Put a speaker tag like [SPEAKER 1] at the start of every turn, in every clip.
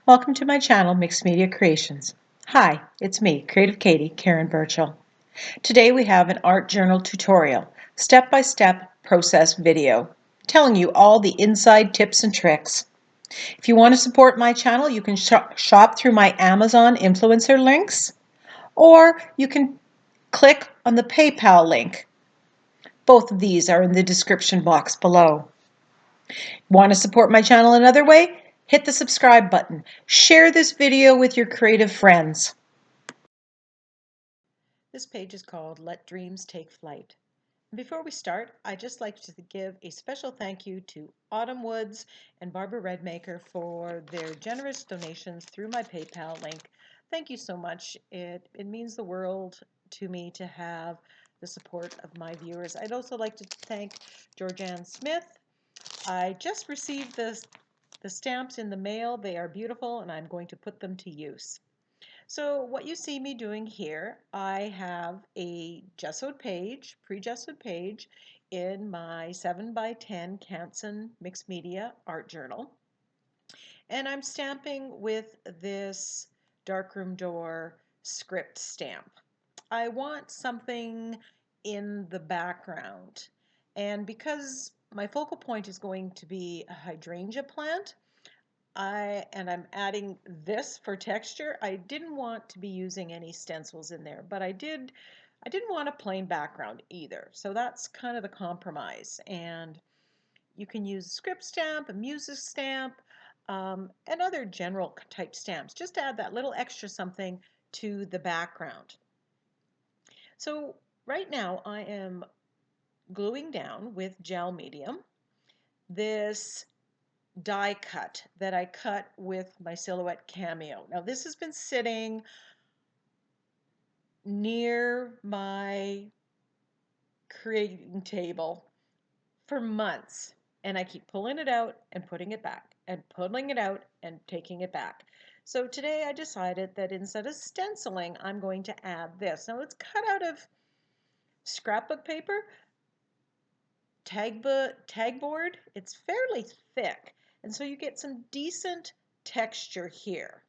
[SPEAKER 1] Welcome to my channel, Mixed Media Creations. Hi, it's me, Creative Katie, Karen Burchill. Today we have an art journal tutorial, step-by-step process video, telling you all the inside tips and tricks. If you want to support my channel, you can shop through my Amazon influencer links, or you can click on the PayPal link. Both of these are in the description box below. Want to support my channel another way? Hit the subscribe button. Share this video with your creative friends. This page is called Let Dreams Take Flight. Before we start, I'd just like to give a special thank you to Autumn Woods and Barbara Redmaker for their generous donations through my PayPal link. Thank you so much. It means the world to me to have the support of my viewers. I'd also like to thank Georgianne Smith. I just received the stamps in the mail. They are beautiful and I'm going to put them to use. So what you see me doing here, I have a gessoed page, pre-gessoed page in my 7x10 Canson Mixed Media Art Journal. And I'm stamping with this darkroom door script stamp. I want something in the background. And because my focal point is going to be a hydrangea plant, I'm adding this for texture. I didn't want to be using any stencils in there, but I didn't want a plain background either. So that's kind of the compromise. And you can use a script stamp, a music stamp, and other general type stamps. Just add that little extra something to the background. So right now I am gluing down with gel medium this die cut that I cut with my Silhouette Cameo. Now this has been sitting near my creating table for months, and I keep pulling it out and putting it back and pulling it out and taking it back. So today I decided that instead of stenciling, I'm going to add this. Now it's cut out of scrapbook paper, tag board. It's fairly thick, and so you get some decent texture here.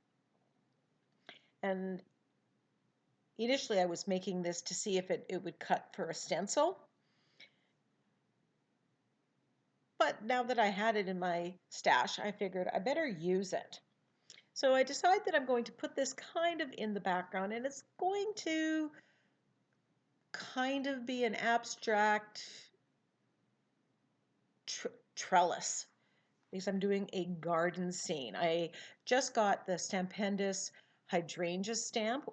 [SPEAKER 1] And initially I was making this to see if it would cut for a stencil. But now that I had it in my stash, I figured I better use it. So I decide that I'm going to put this kind of in the background, and it's going to kind of be an abstract trellis because I'm doing a garden scene. I just got the Stampendous hydrangea stamp,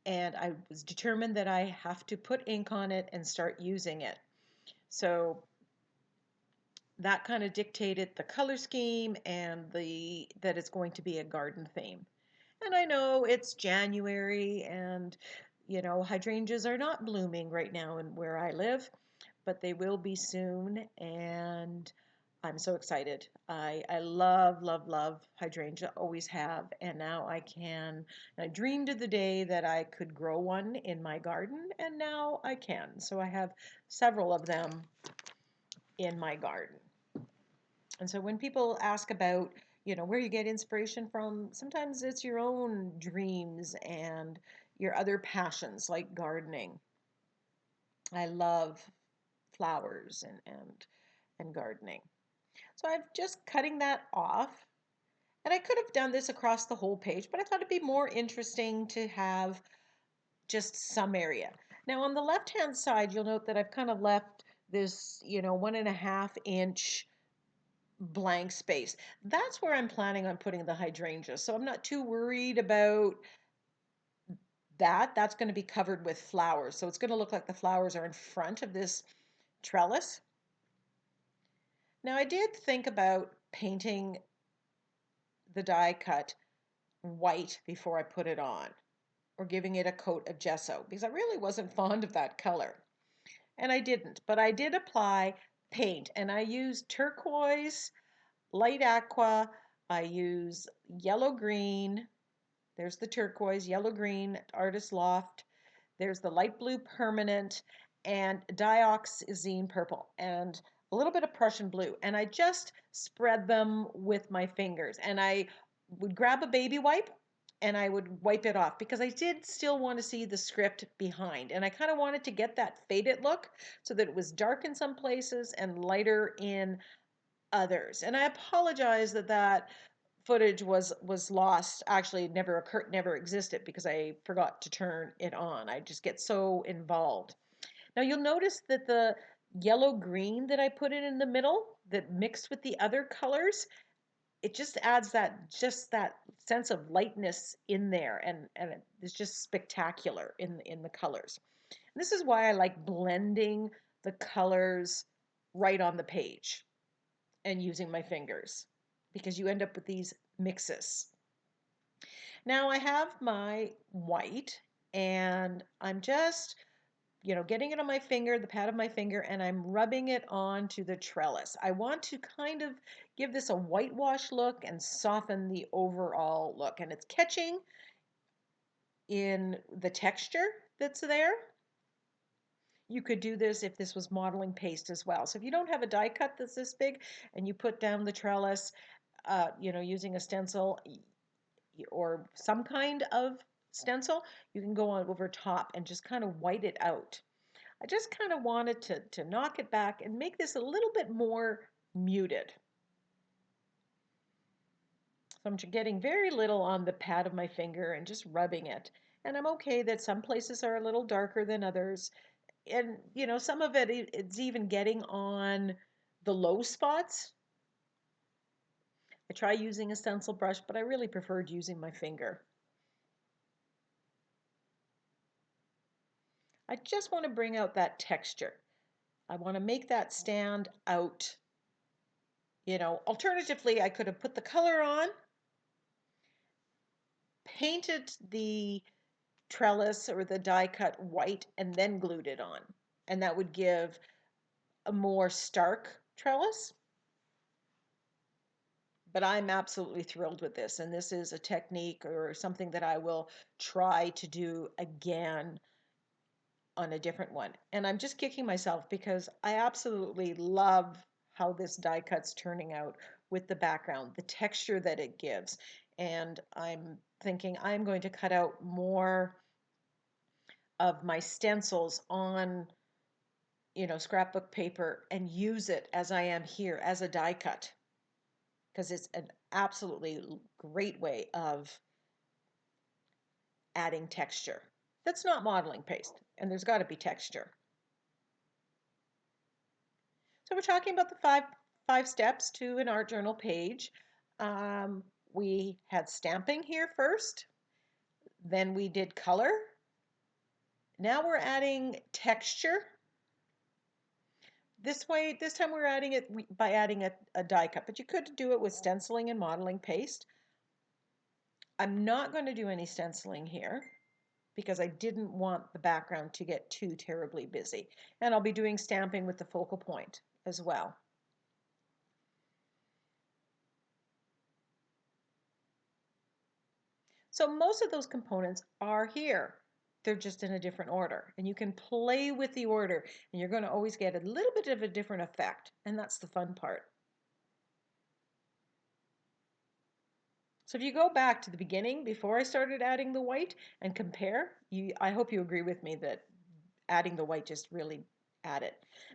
[SPEAKER 1] and I was determined that I have to put ink on it and start using it. So that kind of dictated the color scheme and that it's going to be a garden theme. And I know it's January and hydrangeas are not blooming right now in where I live, but they will be soon, and I'm so excited. I love, love, love hydrangea, always have, and now I dreamed of the day that I could grow one in my garden, and now I can. So I have several of them in my garden. And so when people ask about, where you get inspiration from, sometimes it's your own dreams and your other passions like gardening. I love flowers and gardening. So I'm just cutting that off. And I could have done this across the whole page, but I thought it'd be more interesting to have just some area. Now on the left-hand side, you'll note that I've kind of left this, 1.5 inch blank space. That's where I'm planning on putting the hydrangea. So I'm not too worried about that. That's going to be covered with flowers. So it's going to look like the flowers are in front of this trellis. Now I did think about painting the die cut white before I put it on, or giving it a coat of gesso, because I really wasn't fond of that color. And I didn't, but I did apply paint, and I used turquoise, light aqua, I use yellow green, there's the turquoise, yellow green, Artist Loft, there's the light blue permanent, and dioxazine purple. And a little bit of Prussian blue, and I just spread them with my fingers. And I would grab a baby wipe and I would wipe it off because I did still want to see the script behind. And I kind of wanted to get that faded look so that it was dark in some places and lighter in others. And I apologize that that footage was lost. Actually, it never occurred, never existed because I forgot to turn it on. I just get so involved. Now you'll notice that the yellow green that I put in the middle that mixed with the other colors, it just adds that sense of lightness in there, and it's just spectacular in the colors. And this is why I like blending the colors right on the page and using my fingers, because you end up with these mixes. Now I have my white and I'm just, getting it on my finger, the pad of my finger, and I'm rubbing it onto the trellis. I want to kind of give this a whitewash look and soften the overall look. And it's catching in the texture that's there. You could do this if this was modeling paste as well. So if you don't have a die cut that's this big and you put down the trellis, using a stencil or some kind of stencil, you can go on over top and just kind of white it out. I just kind of wanted to knock it back and make this a little bit more muted. So I'm getting very little on the pad of my finger and just rubbing it. And I'm okay that some places are a little darker than others. And, some of it's even getting on the low spots. I try using a stencil brush, but I really preferred using my finger. I just want to bring out that texture. I want to make that stand out. Alternatively, I could have put the color on, painted the trellis or the die cut white, and then glued it on. And that would give a more stark trellis. But I'm absolutely thrilled with this. And this is a technique or something that I will try to do again on a different one. And I'm just kicking myself because I absolutely love how this die cut's turning out with the background, the texture that it gives. And I'm thinking I'm going to cut out more of my stencils on, scrapbook paper and use it as I am here as a die cut, because it's an absolutely great way of adding texture. That's not modeling paste, and there's got to be texture. So we're talking about the five steps to an art journal page. We had stamping here first, then we did color. Now we're adding texture. This time we're adding it by adding a die cut, but you could do it with stenciling and modeling paste. I'm not going to do any stenciling here because I didn't want the background to get too terribly busy. And I'll be doing stamping with the focal point as well. So most of those components are here. They're just in a different order. And you can play with the order and you're going to always get a little bit of a different effect. And that's the fun part. So if you go back to the beginning before I started adding the white and compare, I hope you agree with me that adding the white just really added.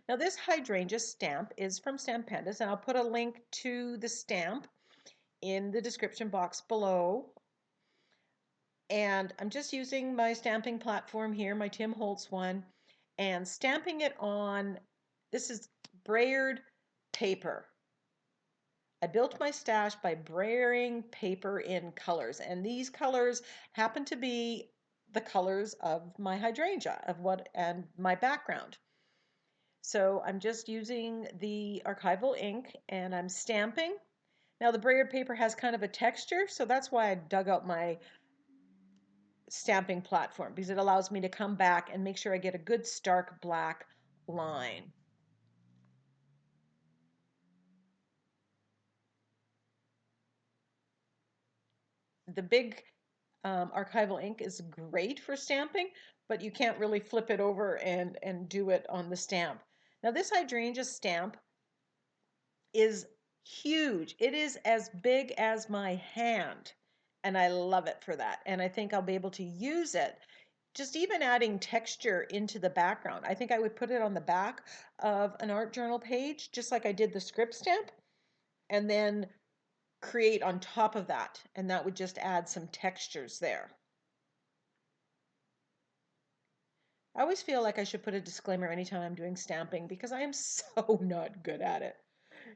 [SPEAKER 1] Now this hydrangea stamp is from Stampendous, and I'll put a link to the stamp in the description box below. And I'm just using my stamping platform here, my Tim Holtz one, and stamping it on, this is brayered paper. I built my stash by brayering paper in colors, and these colors happen to be the colors of my hydrangea and my background. So I'm just using the archival ink and I'm stamping. Now the brayered paper has kind of a texture, so that's why I dug out my stamping platform, because it allows me to come back and make sure I get a good stark black line. The big archival ink is great for stamping, but you can't really flip it over and do it on the stamp. Now this hydrangea stamp is huge. It is as big as my hand, and I love it for that. And I think I'll be able to use it. Just even adding texture into the background. I think I would put it on the back of an art journal page, just like I did the script stamp, and then create on top of that. And that would just add some textures there. I always feel like I should put a disclaimer anytime I'm doing stamping because I am so not good at it.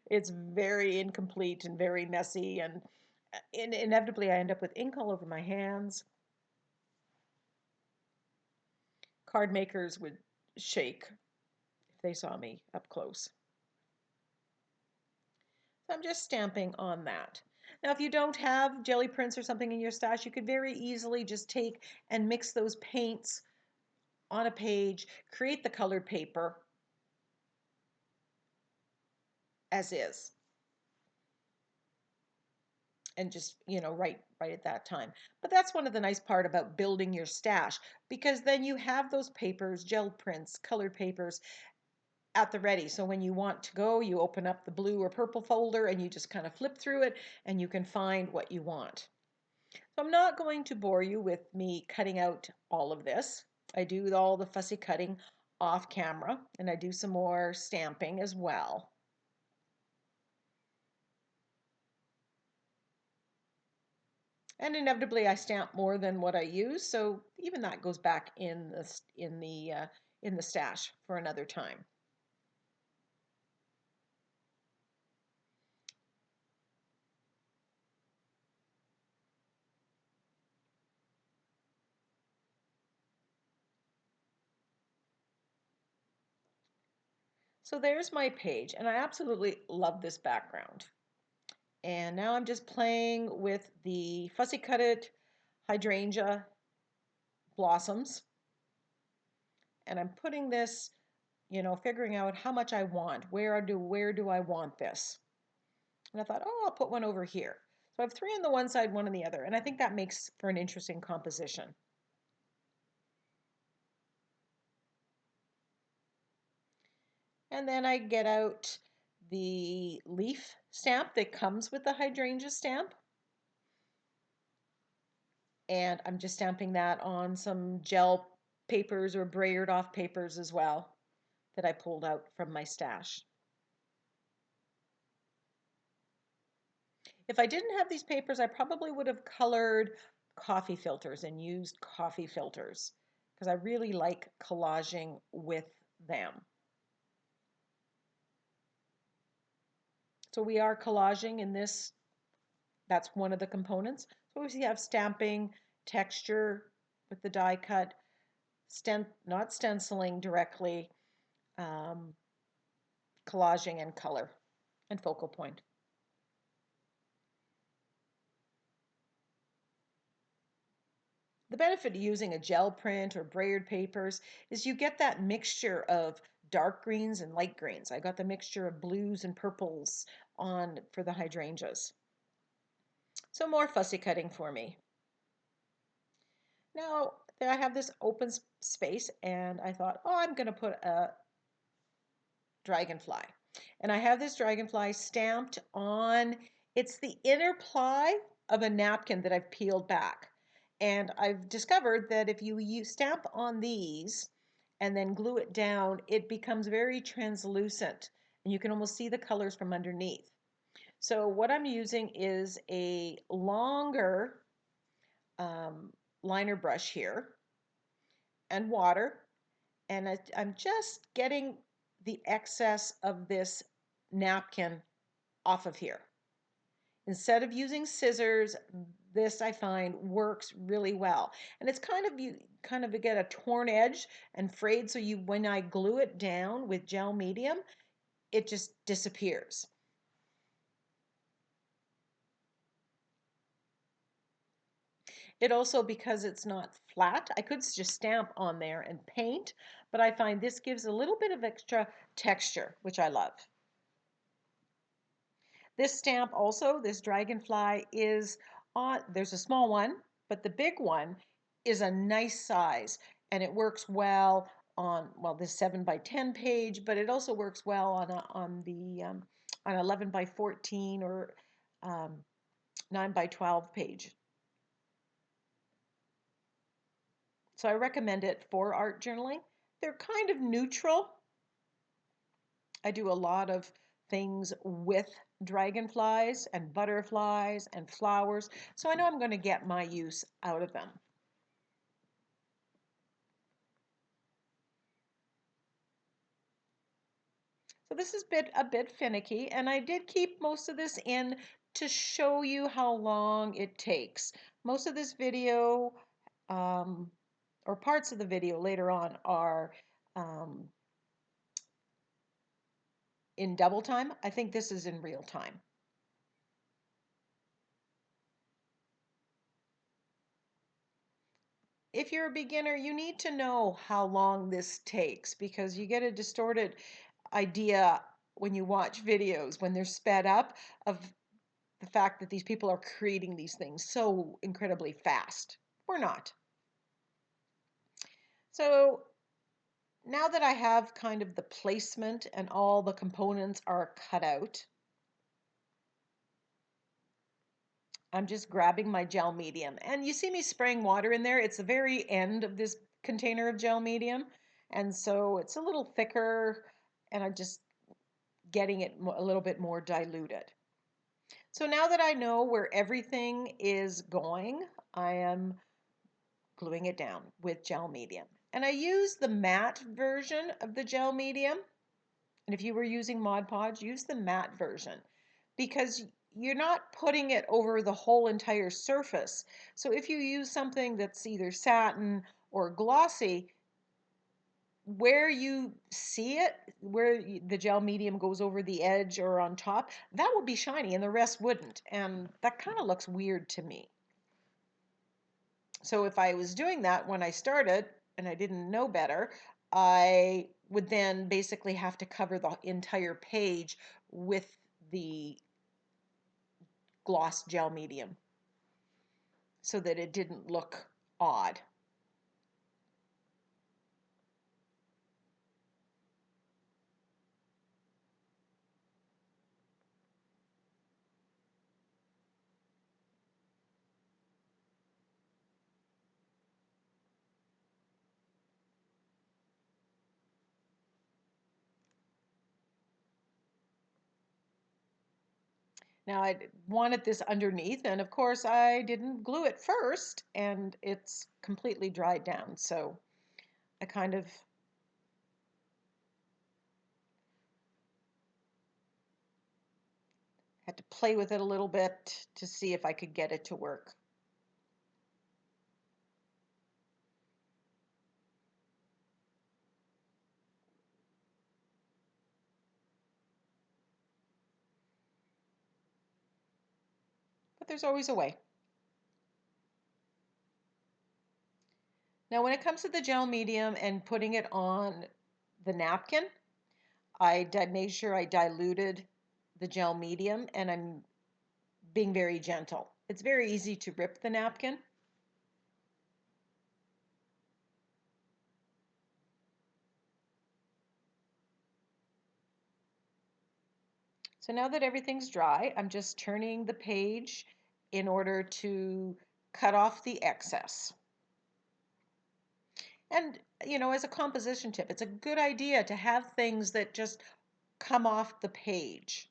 [SPEAKER 1] It's very incomplete and very messy, and inevitably I end up with ink all over my hands. Card makers would shake if they saw me up close. So I'm just stamping on that. Now, if you don't have jelly prints or something in your stash, you could very easily just take and mix those paints on a page, create the colored paper as is, and just, right at that time. But that's one of the nice part about building your stash, because then you have those papers, gel prints, colored papers at the ready. So when you want to go, you open up the blue or purple folder and you just kind of flip through it and you can find what you want. So I'm not going to bore you with me cutting out all of this. I do all the fussy cutting off camera, and I do some more stamping as well. And inevitably I stamp more than what I use, so even that goes back in the stash for another time. So there's my page, and I absolutely love this background. And now I'm just playing with the fussy cutted hydrangea blossoms, and I'm putting this, figuring out how much I want. Where do I want this? And I thought, oh, I'll put one over here. So I have three on the one side, one on the other, and I think that makes for an interesting composition. And then I get out the leaf stamp that comes with the hydrangea stamp. And I'm just stamping that on some gel papers or brayered off papers as well that I pulled out from my stash. If I didn't have these papers, I probably would have colored coffee filters and used coffee filters because I really like collaging with them. So we are collaging in this. That's one of the components. So we have stamping, texture with the die cut, not stenciling directly, um, collaging and color and focal point. The benefit of using a gel print or brayered papers is you get that mixture of dark greens and light greens. I got the mixture of blues and purples on for the hydrangeas. So more fussy cutting for me. Now I have this open space, and I thought, oh, I'm going to put a dragonfly. And I have this dragonfly stamped on, it's the inner ply of a napkin that I've peeled back. And I've discovered that if you stamp on these and then glue it down, it becomes very translucent and you can almost see the colors from underneath. So what I'm using is a longer liner brush here and water, and I'm just getting the excess of this napkin off of here. Instead of using scissors, this I find works really well. And it's you kind of get a torn edge and frayed, so when I glue it down with gel medium, it just disappears. It also, because it's not flat, I could just stamp on there and paint, but I find this gives a little bit of extra texture, which I love. This stamp also, this dragonfly is on, there's a small one, but the big one is a nice size, and it works well on, well, this 7 by 10 page, but it also works well on an 11 by 14 or 9 by 12 page. So I recommend it for art journaling. They're kind of neutral. I do a lot of things with dragonflies and butterflies and flowers, so I know I'm going to get my use out of them. So this is a bit finicky, and I did keep most of this in to show you how long it takes. Most of this video, or parts of the video later on, are in double time. I think this is in real time. If you're a beginner, you need to know how long this takes because you get a distorted idea when you watch videos, when they're sped up, of the fact that these people are creating these things so incredibly fast. We're not. So now that I have kind of the placement and all the components are cut out, I'm just grabbing my gel medium. And you see me spraying water in there. It's the very end of this container of gel medium. And so it's a little thicker and I'm just getting it a little bit more diluted. So now that I know where everything is going, I am gluing it down with gel medium. And I use the matte version of the gel medium. And if you were using Mod Podge, use the matte version because you're not putting it over the whole entire surface. So if you use something that's either satin or glossy, where you see it, where the gel medium goes over the edge or on top, that will be shiny and the rest wouldn't. And that kind of looks weird to me. So if I was doing that when I started and I didn't know better, I would then basically have to cover the entire page with the gloss gel medium so that it didn't look odd. Now I wanted this underneath, and of course I didn't glue it first, and it's completely dried down. So I kind of had to play with it a little bit to see if I could get it to work. But there's always a way. Now when it comes to the gel medium and putting it on the napkin, I made sure I diluted the gel medium and I'm being very gentle. It's very easy to rip the napkin. So now that everything's dry, I'm just turning the page in order to cut off the excess. And, you know, as a composition tip, it's a good idea to have things that just come off the page.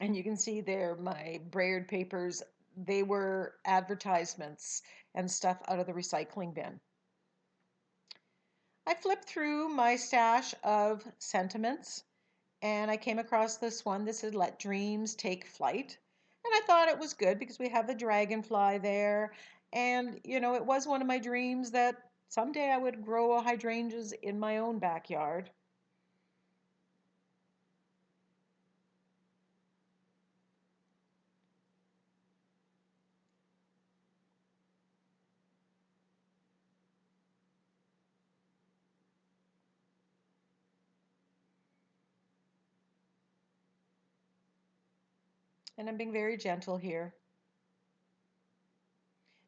[SPEAKER 1] And you can see there my brayered papers, they were advertisements and stuff out of the recycling bin. I flipped through my stash of sentiments and I came across this one that said, "Let dreams take flight." And I thought it was good because we have the dragonfly there. And, you know, it was one of my dreams that someday I would grow hydrangeas in my own backyard. And I'm being very gentle here.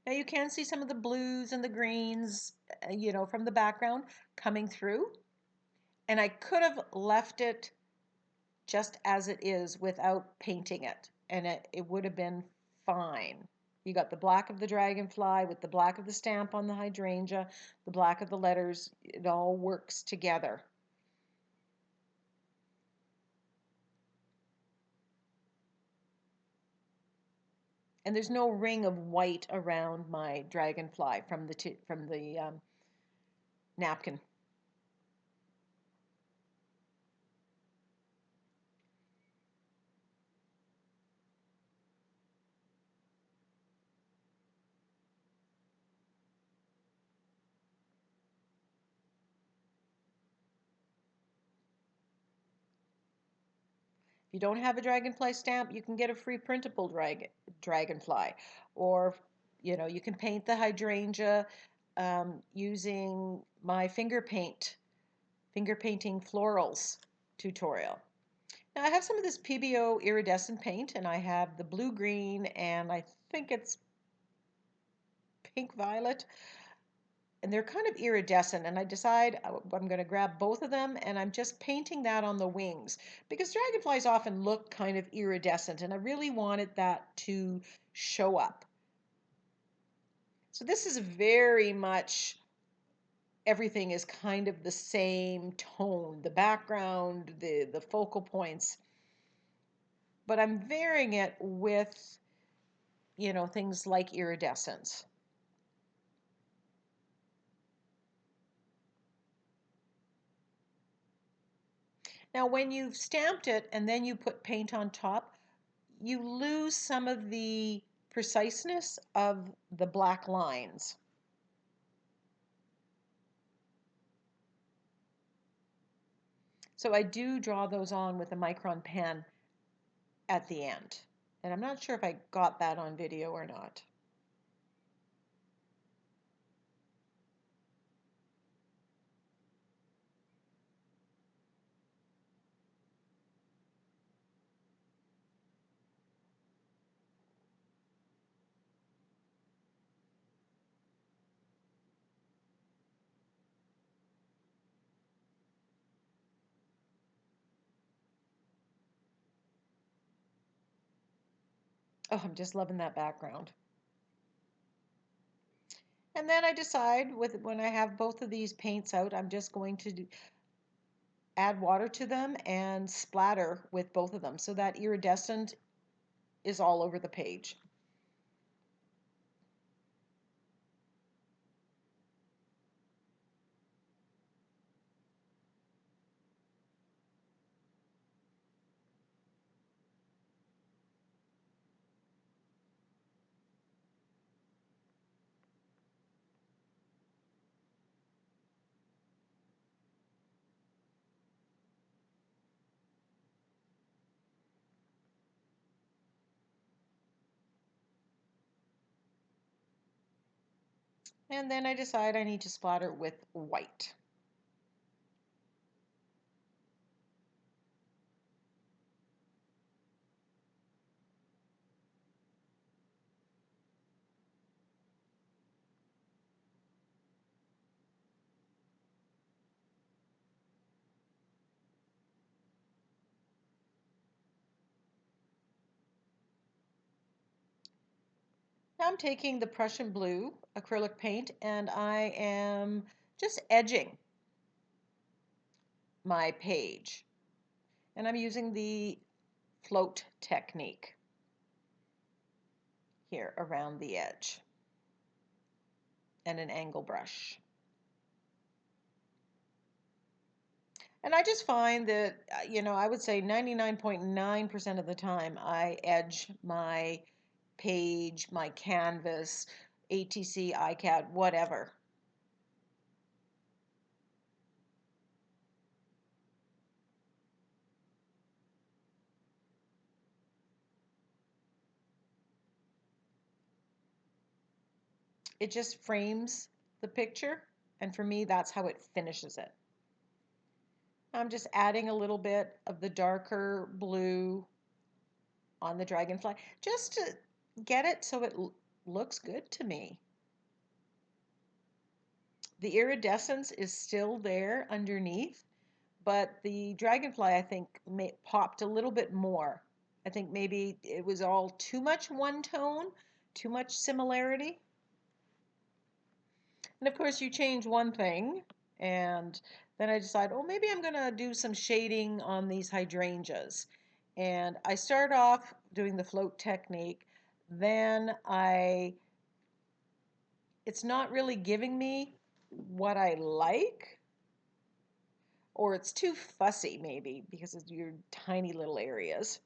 [SPEAKER 1] Now you can see some of the blues and the greens, from the background coming through. And I could have left it just as it is without painting it, and it would have been fine. You got the black of the dragonfly with the black of the stamp on the hydrangea, the black of the letters. It all works together. And there's no ring of white around my dragonfly from the napkin. If you don't have a dragonfly stamp, you can get a free printable dragonfly, or you can paint the hydrangea using my finger painting florals tutorial. Now I have some of this PBO iridescent paint, and I have the blue green, and I think it's pink violet, and they're kind of iridescent, and I decide I'm going to grab both of them, and I'm just painting that on the wings because dragonflies often look kind of iridescent, and I really wanted that to show up. So this is very much, everything is kind of the same tone, the background, the focal points, but I'm varying it with things like iridescence. Now, when you've stamped it and then you put paint on top, you lose some of the preciseness of the black lines. So I do draw those on with a micron pen at the end. And I'm not sure if I got that on video or not. Oh, I'm just loving that background. And then I decide when I have both of these paints out, I'm just going to add water to them and splatter with both of them so that iridescent is all over the page. And then I decide I need to splatter with white. Now I'm taking the Prussian blue acrylic paint and I am just edging my page. And I'm using the float technique here around the edge and an angle brush. And I just find that, I would say 99.9% of the time I edge my page, my canvas, ATC, iCAD, whatever. It just frames the picture, and for me, that's how it finishes it. I'm just adding a little bit of the darker blue on the Dragonfly just to get it so it looks good to me. The iridescence is still there underneath, but the Dragonfly, I think, popped a little bit more. I think maybe it was all too much one tone, too much similarity. And of course, you change one thing, and then I decide, oh, maybe I'm going to do some shading on these hydrangeas. And I start off doing the float technique. Then it's not really giving me what I like, or it's too fussy maybe because of your tiny little areas.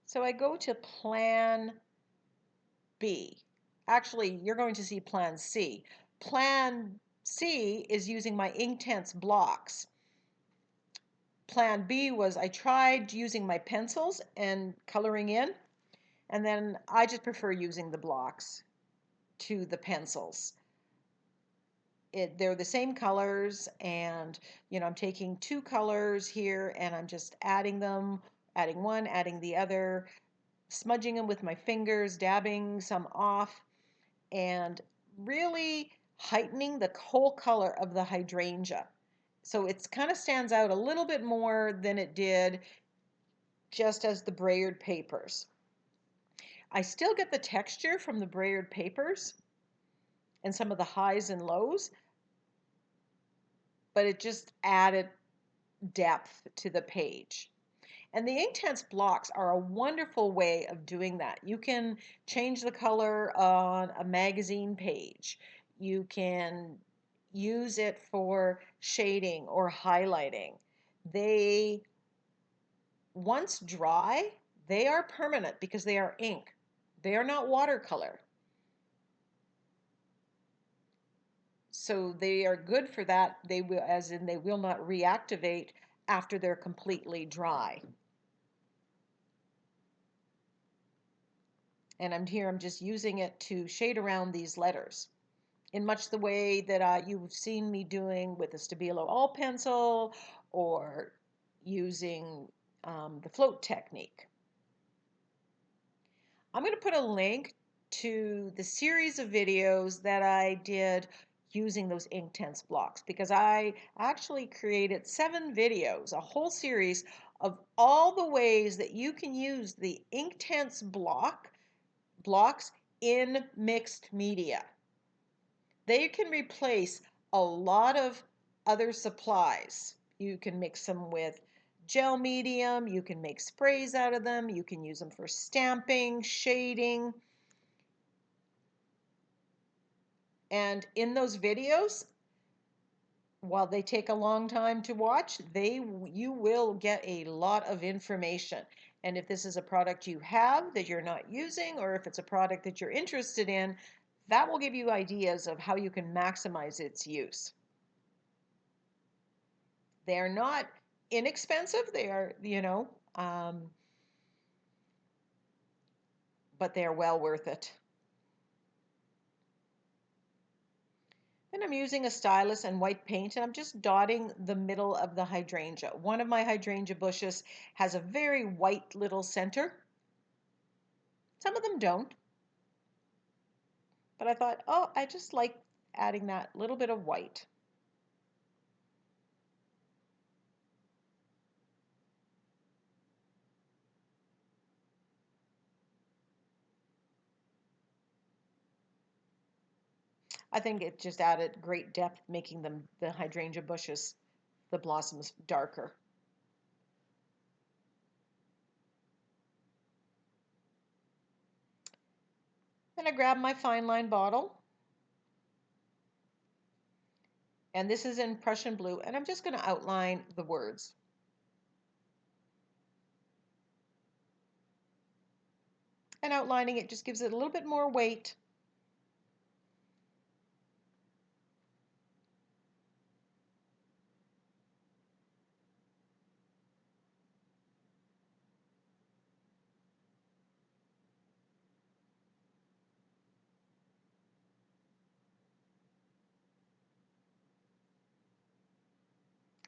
[SPEAKER 1] So I go to Plan B. Actually, you're going to see Plan C. Plan C is using my Inktense blocks. Plan B was I tried using my pencils and coloring in, and then I just prefer using the blocks to the pencils. They're the same colors, and I'm taking two colors here and I'm just adding them, adding one, adding the other, smudging them with my fingers, dabbing some off, and really heightening the whole color of the hydrangea. So it kind of stands out a little bit more than it did just as the brayered papers. I still get the texture from the brayered papers and some of the highs and lows, but it just added depth to the page. And the Inktense blocks are a wonderful way of doing that. You can change the color on a magazine page. You can use it for shading or highlighting. They, once dry, they are permanent because they are ink. They are not watercolor. So they are good for that. They will, as in they will not reactivate after they're completely dry. And I'm just using it to shade around these letters in much the way that you've seen me doing with the Stabilo All Pencil or using the float technique. I'm going to put a link to the series of videos that I did using those Inktense blocks because I actually created 7 videos, a whole series of all the ways that you can use the Inktense blocks in mixed media. They can replace a lot of other supplies. You can mix them with gel medium, you can make sprays out of them, you can use them for stamping, shading. And in those videos, while they take a long time to watch, you will get a lot of information. And if this is a product you have that you're not using, or if it's a product that you're interested in, that will give you ideas of how you can maximize its use. They are not inexpensive. They are, but they are well worth it. Then I'm using a stylus and white paint, and I'm just dotting the middle of the hydrangea. One of my hydrangea bushes has a very white little center. Some of them don't. But I thought, oh, I just like adding that little bit of white. I think it just added great depth, making the hydrangea bushes, the blossoms, darker. Then I grab my fine line bottle, and this is in Prussian blue, and I'm just going to outline the words. And outlining it just gives it a little bit more weight.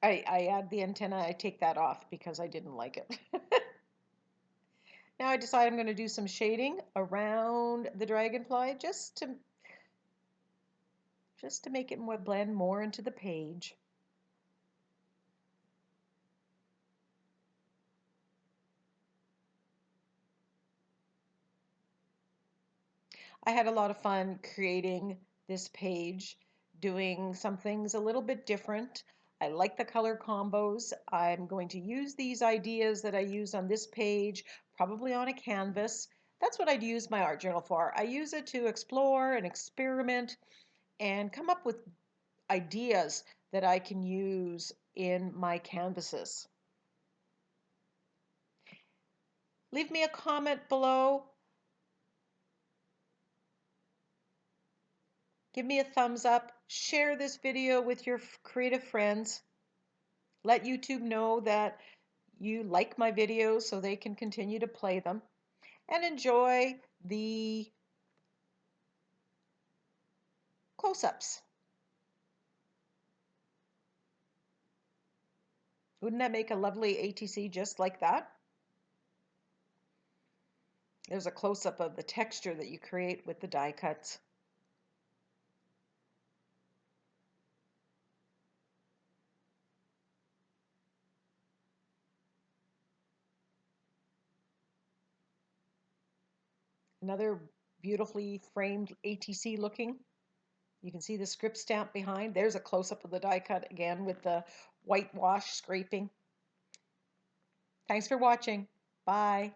[SPEAKER 1] I add the antenna, I take that off because I didn't like it. Now I decide I'm going to do some shading around the dragonfly just to make it more blend more into the page. I had a lot of fun creating this page, doing some things a little bit different. I like the color combos. I'm going to use these ideas that I use on this page, probably on a canvas. That's what I'd use my art journal for. I use it to explore and experiment and come up with ideas that I can use in my canvases. Leave me a comment below. Give me a thumbs up. Share this video with your creative friends. Let YouTube know that you like my videos so they can continue to play them. And enjoy the close-ups. Wouldn't that make a lovely ATC just like that? There's a close-up of the texture that you create with the die cuts. Another beautifully framed ATC looking. You can see the script stamp behind. There's a close-up of the die cut again with the whitewash scraping. Thanks for watching. Bye.